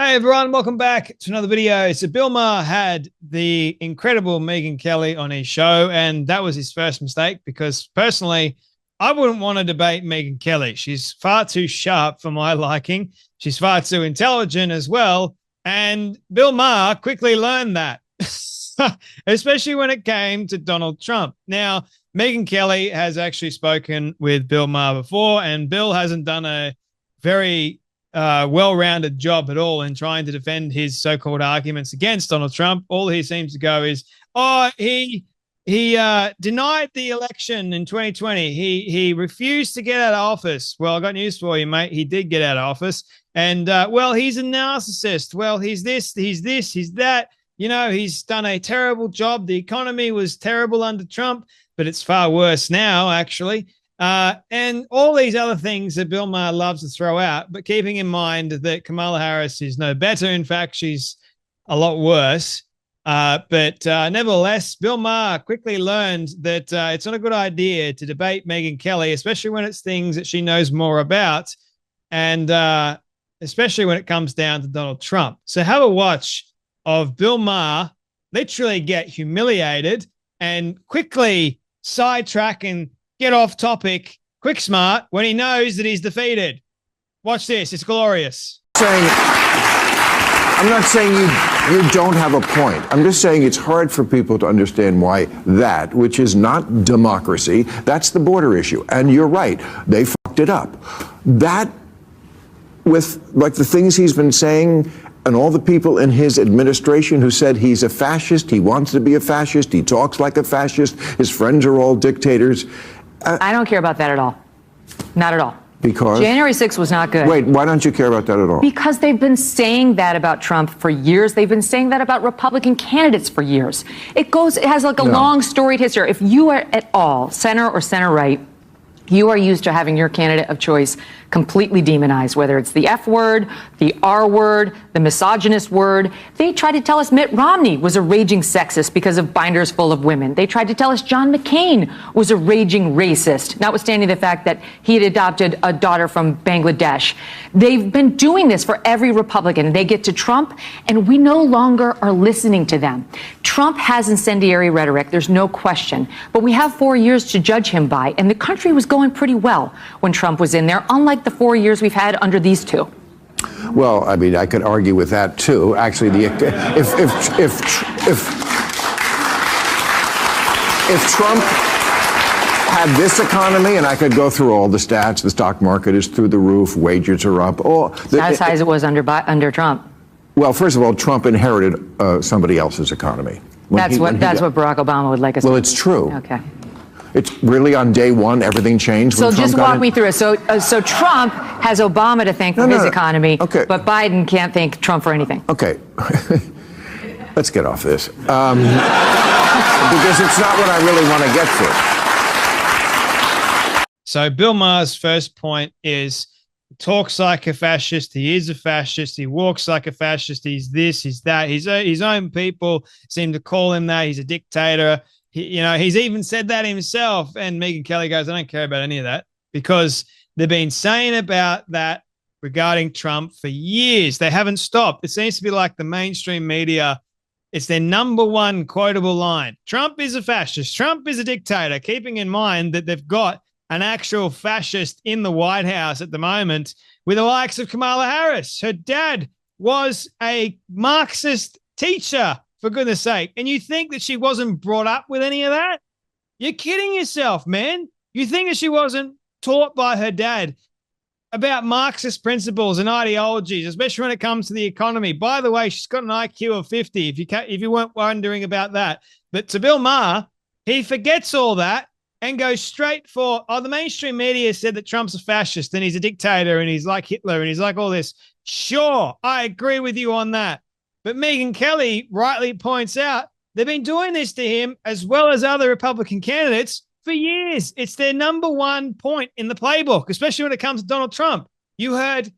Hey everyone, welcome back to another video. So Bill Maher had the incredible Megyn Kelly on his show, and that was his first mistake because personally, I wouldn't want to debate Megyn Kelly. She's far too sharp for my liking. She's far too intelligent as well. And Bill Maher quickly learned that, especially when it came to Donald Trump. Now, Megyn Kelly has actually spoken with Bill Maher before, and Bill hasn't done a very well-rounded job at all in trying to defend his so-called arguments against Donald Trump. All he seems to go is, he denied the election in 2020. He refused to get out of office. Well, I got news for you, mate. He did get out of office. And, he's a narcissist. Well, he's this, he's that. You know, he's done a terrible job. The economy was terrible under Trump, but it's far worse now, actually. And all these other things that Bill Maher loves to throw out, but keeping in mind that Kamala Harris is no better. In fact, she's a lot worse. But nevertheless, Bill Maher quickly learned that it's not a good idea to debate Megyn Kelly, especially when it's things that she knows more about, and especially when it comes down to Donald Trump. So have a watch of Bill Maher literally get humiliated and quickly sidetrack and get off topic, quick smart, when he knows that he's defeated. Watch this. It's glorious. I'm not saying you don't have a point. I'm just saying it's hard for people to understand why that, which is not democracy, that's the border issue. And you're right. They fucked it up. That, with like the things he's been saying and all the people in his administration who said he's a fascist, he wants to be a fascist, he talks like a fascist, his friends are all dictators. I don't care about that at all. Not at all. Because? January 6th was not good. Wait, why don't you care about that at all? Because they've been saying that about Trump for years. They've been saying that about Republican candidates for years. It has like a long storied history. If you are at all center or center right, you are used to having your candidate of choice completely demonized, whether it's the F word, the R word, the misogynist word. They tried to tell us Mitt Romney was a raging sexist because of binders full of women. They tried to tell us John McCain was a raging racist, notwithstanding the fact that he had adopted a daughter from Bangladesh. They've been doing this for every Republican. They get to Trump, and we no longer are listening to them. Trump has incendiary rhetoric, there's no question, but we have 4 years to judge him by, and the country was going pretty well when Trump was in there, unlike the 4 years we've had under these two. Well, I mean, I could argue with that too. Actually, if Trump had this economy, and I could go through all the stats, the stock market is through the roof, wages are up. Not as high as it was under Trump. Well, first of all, Trump inherited somebody else's economy. That's what Barack Obama would like us to. Well, it's true. Okay. It's really on day one, everything changed. So just walk me through it. So Trump has Obama to thank for his economy, but Biden can't thank Trump for anything. Okay. Let's get off this. Because it's not what I really want to get to. So Bill Maher's first point is he talks like a fascist. He is a fascist. He walks like a fascist. He's this, he's that. His own people seem to call him that. He's a dictator. He's even said that himself. And Megyn Kelly goes, I don't care about any of that, because they've been saying about that regarding Trump for years. They haven't stopped. It seems to be like the mainstream media. It's their number one quotable line. Trump is a fascist. Trump is a dictator, keeping in mind that they've got an actual fascist in the White House at the moment with the likes of Kamala Harris. Her dad was a Marxist teacher, for goodness sake. And you think that she wasn't brought up with any of that? You're kidding yourself, man. You think that she wasn't taught by her dad about Marxist principles and ideologies, especially when it comes to the economy. By the way, she's got an IQ of 50, if you weren't wondering about that. But to Bill Maher, he forgets all that and goes straight for, the mainstream media said that Trump's a fascist and he's a dictator and he's like Hitler and he's like all this. Sure, I agree with you on that. But Megyn Kelly rightly points out they've been doing this to him as well as other Republican candidates for years. It's their number one point in the playbook, especially when it comes to Donald Trump. You heard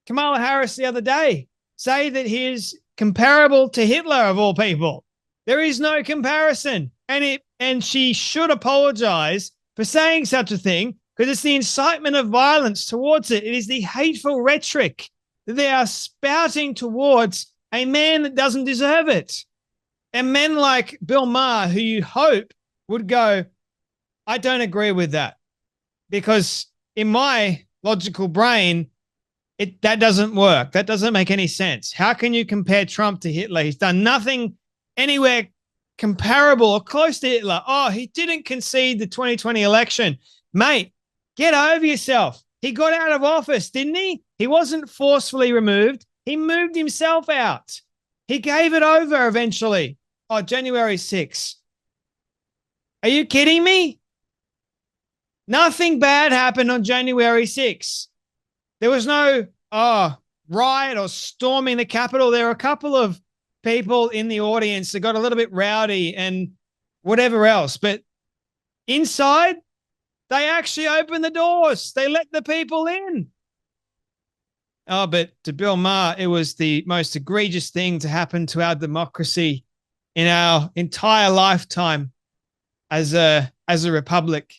Kamala Harris the other day say that he's comparable to Hitler, of all people. There is no comparison. And she should apologize for saying such a thing, because it's the incitement of violence towards it. It is the hateful rhetoric that they are spouting towards a man that doesn't deserve it. And men like Bill Maher, who you hope would go, I don't agree with that. Because in my logical brain, that doesn't work. That doesn't make any sense. How can you compare Trump to Hitler? He's done nothing anywhere comparable or close to Hitler. Oh, he didn't concede the 2020 election. Mate, get over yourself. He got out of office, didn't he? He wasn't forcefully removed. He moved himself out. He gave it over eventually. Oh, January 6th. Are you kidding me? Nothing bad happened on January 6th. There was no riot or storming the Capitol. There were a couple of people in the audience that got a little bit rowdy and whatever else. But inside, they actually opened the doors. They let the people in. Oh, but to Bill Maher, it was the most egregious thing to happen to our democracy in our entire lifetime as a republic.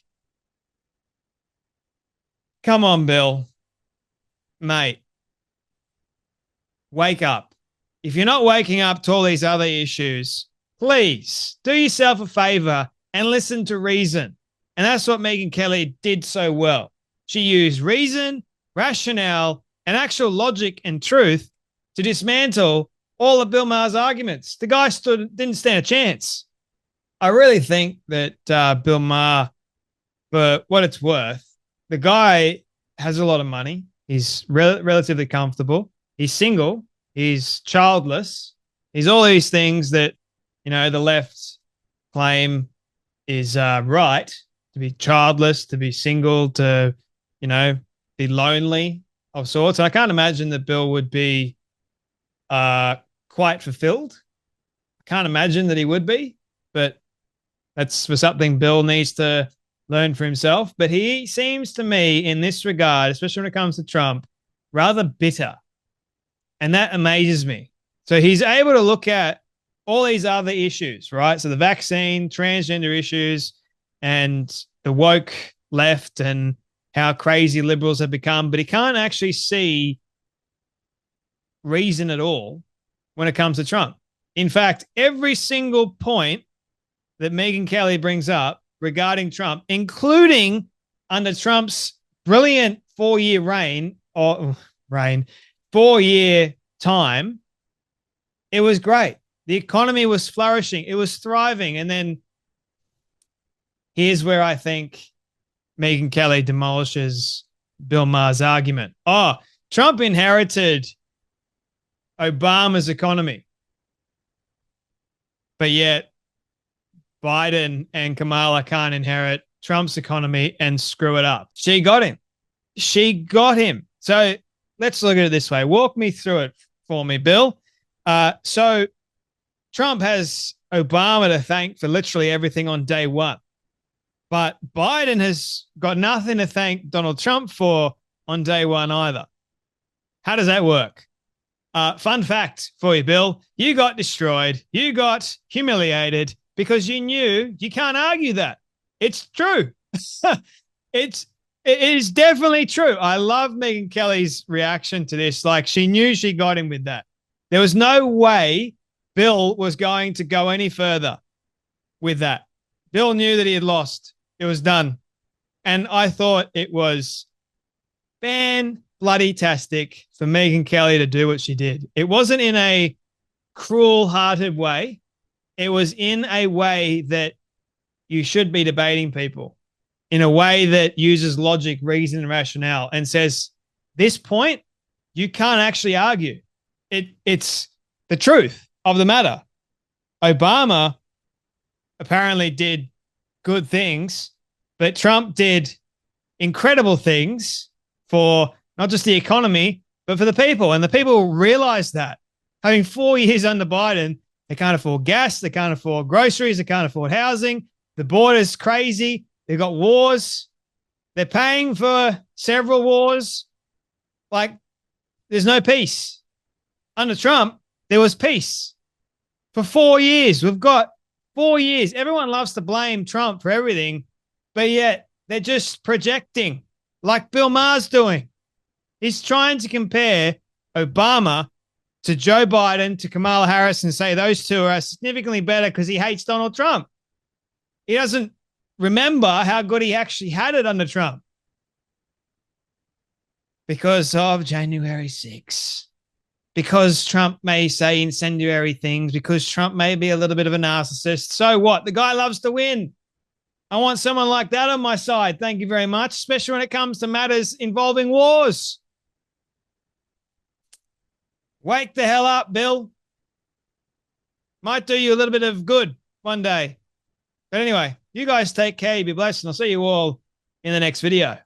Come on, Bill. Mate, wake up. If you're not waking up to all these other issues, please do yourself a favor and listen to reason. And that's what Megyn Kelly did so well. She used reason, rationale, and actual logic and truth to dismantle all of Bill Maher's arguments. The guy didn't stand a chance. I really think that Bill Maher, for what it's worth, the guy has a lot of money. He's relatively comfortable. He's single. He's childless. He's all these things that, the left claim is right, to be childless, to be single, to, be lonely of sorts. And I can't imagine that Bill would be quite fulfilled. I can't imagine that he would be, but that's for something Bill needs to learn for himself. But he seems to me in this regard, especially when it comes to Trump, rather bitter. And that amazes me. So he's able to look at all these other issues, right? So the vaccine, transgender issues, and the woke left and how crazy liberals have become, but he can't actually see reason at all when it comes to Trump. In fact, every single point that Megyn Kelly brings up regarding Trump, including under Trump's brilliant 4-year reign, 4-year time, it was great. The economy was flourishing. It was thriving. And then here's where I think Megyn Kelly demolishes Bill Maher's argument. Oh, Trump inherited Obama's economy, but yet Biden and Kamala can't inherit Trump's economy and screw it up. She got him. So let's look at it this way. Walk me through it for me, Bill. So Trump has Obama to thank for literally everything on day one. But Biden has got nothing to thank Donald Trump for on day one either. How does that work? Fun fact for you, Bill. You got destroyed. You got humiliated because you knew you can't argue that. It's true. It is definitely true. I love Megyn Kelly's reaction to this. Like, she knew she got him with that. There was no way Bill was going to go any further with that. Bill knew that he had lost. It was done. And I thought it was fan-bloody-tastic for Megyn Kelly to do what she did. It wasn't in a cruel-hearted way. It was in a way that you should be debating people, in a way that uses logic, reason, and rationale, and says, this point, you can't actually argue. It's the truth of the matter. Obama apparently did good things, but Trump did incredible things for not just the economy, but for the people. And the people realized that. Having 4 years under Biden, they can't afford gas, they can't afford groceries, they can't afford housing. The border's crazy. They've got wars. They're paying for several wars. Like, there's no peace. Under Trump, there was peace. For 4 years, we've got 4 years. Everyone loves to blame Trump for everything, but yet they're just projecting like Bill Maher's doing. He's trying to compare Obama to Joe Biden to Kamala Harris and say those two are significantly better because he hates Donald Trump. He doesn't remember how good he actually had it under Trump because of January 6th. Because Trump may say incendiary things, because Trump may be a little bit of a narcissist. So what? The guy loves to win. I want someone like that on my side. Thank you very much, especially when it comes to matters involving wars. Wake the hell up, Bill. Might do you a little bit of good one day. But anyway, you guys take care. Be blessed, and I'll see you all in the next video.